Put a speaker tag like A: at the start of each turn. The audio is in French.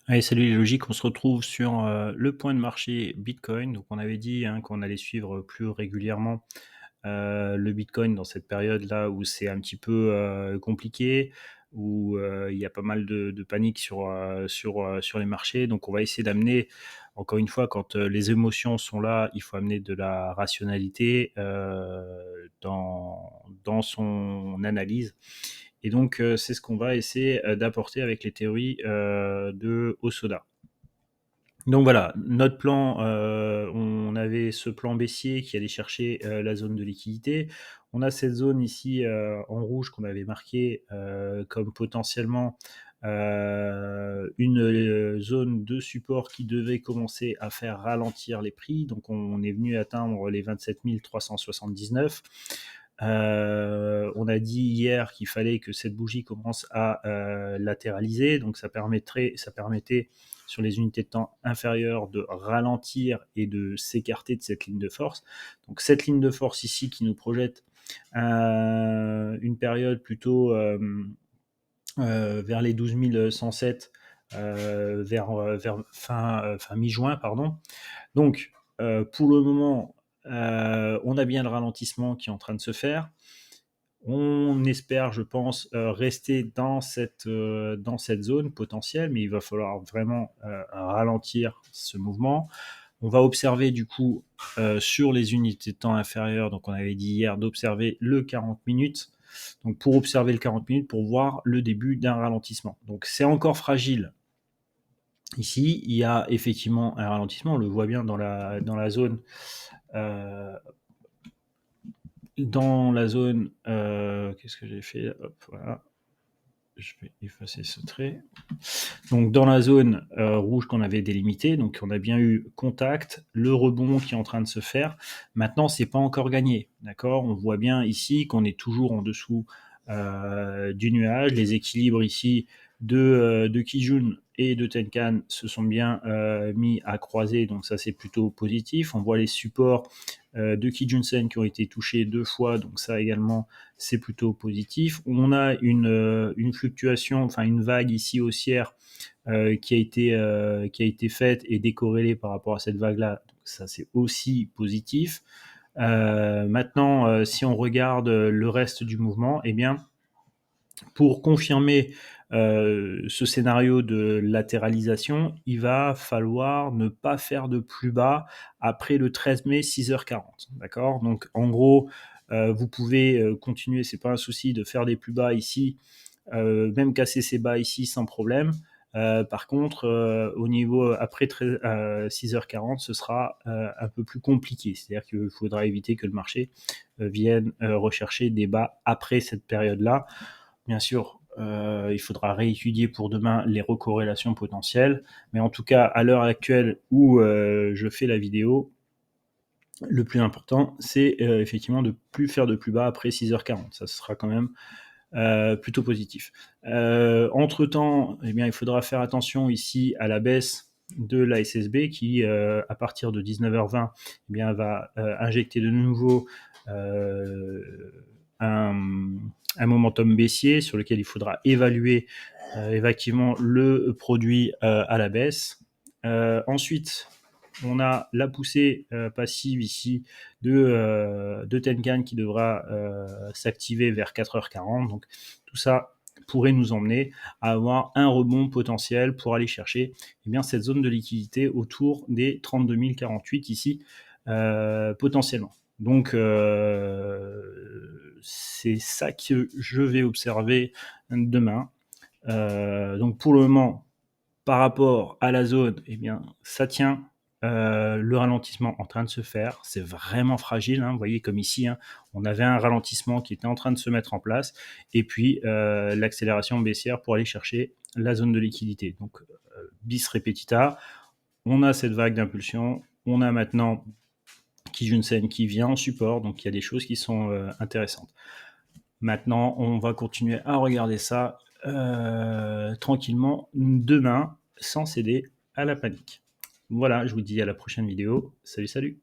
A: Allez, salut les logiques, on se retrouve sur le point de marché Bitcoin. Donc on avait dit qu'on allait suivre plus régulièrement le Bitcoin dans cette période-là où c'est un petit peu compliqué, où il y a pas mal de panique sur les marchés. Donc on va essayer d'amener, encore une fois, quand les émotions sont là, il faut amener de la rationalité dans son analyse. Et donc, c'est ce qu'on va essayer d'apporter avec les théories de Hosoda. Donc voilà, notre plan, on avait ce plan baissier qui allait chercher la zone de liquidité. On a cette zone ici en rouge qu'on avait marquée comme potentiellement une zone de support qui devait commencer à faire ralentir les prix. Donc on est venu atteindre les 27 379. On a dit hier qu'il fallait que cette bougie commence à latéraliser, donc ça permettait sur les unités de temps inférieures de ralentir et de s'écarter de cette ligne de force. Donc cette ligne de force ici qui nous projette une période plutôt vers les 12 107, vers fin mi-juin, pardon. Donc, pour le moment, on a bien le ralentissement qui est en train de se faire. On espère, je pense, rester dans cette zone potentielle, mais il va falloir vraiment ralentir ce mouvement. On va observer du coup sur les unités de temps inférieures, donc on avait dit hier d'observer le 40 minutes. Donc pour observer le 40 minutes, pour voir le début d'un ralentissement. Donc c'est encore fragile. Ici, il y a effectivement un ralentissement, on le voit bien dans la zone. euh, Qu'est-ce que j'ai fait? Hop, voilà. Je vais effacer ce trait. Donc dans la zone rouge qu'on avait délimitée, donc on a bien eu contact, le rebond qui est en train de se faire. Maintenant, c'est pas encore gagné, d'accord? On voit bien ici qu'on est toujours en dessous du nuage. Les équilibres ici de Kijun et de Tenkan se sont bien mis à croiser, donc ça c'est plutôt positif. On voit les supports de Kijun-sen qui ont été touchés 2 fois, donc ça également c'est plutôt positif. On a une fluctuation, enfin une vague ici haussière qui a été faite et décorrélée par rapport à cette vague-là. Donc ça c'est aussi positif. Maintenant, si on regarde le reste du mouvement, eh bien, pour confirmer ce scénario de latéralisation, il va falloir ne pas faire de plus bas après le 13 mai 6h40. D'accord? Donc en gros, vous pouvez continuer, c'est pas un souci de faire des plus bas ici, même casser ces bas ici sans problème. Par contre, au niveau après 6h40, ce sera un peu plus compliqué. C'est-à-dire qu'il faudra éviter que le marché vienne rechercher des bas après cette période-là. Bien sûr, il faudra réétudier pour demain les recorrélations potentielles, mais en tout cas, à l'heure actuelle où je fais la vidéo, le plus important, c'est effectivement de ne plus faire de plus bas après 6h40. Ça sera quand même plutôt positif. Entre-temps, eh bien, il faudra faire attention ici à la baisse de la SSB qui, à partir de 19h20, eh bien, va injecter de nouveau un, un momentum baissier sur lequel il faudra évaluer effectivement le produit à la baisse. Ensuite, on a la poussée passive ici de Tenkan qui devra s'activer vers 4h40. Donc tout ça pourrait nous emmener à avoir un rebond potentiel pour aller chercher eh bien, cette zone de liquidité autour des 32 048 ici potentiellement. Donc c'est ça que je vais observer demain. Donc pour le moment, par rapport à la zone, eh bien, ça tient. Le ralentissement en train de se faire, c'est vraiment fragile. Vous voyez comme ici, on avait un ralentissement qui était en train de se mettre en place, et puis l'accélération baissière pour aller chercher la zone de liquidité. Donc bis repetita, on a cette vague d'impulsion, on a maintenant Kijun-sen qui vient en support, donc il y a des choses qui sont intéressantes. Maintenant, on va continuer à regarder ça tranquillement demain, sans céder à la panique. Voilà, je vous dis à la prochaine vidéo. Salut, salut!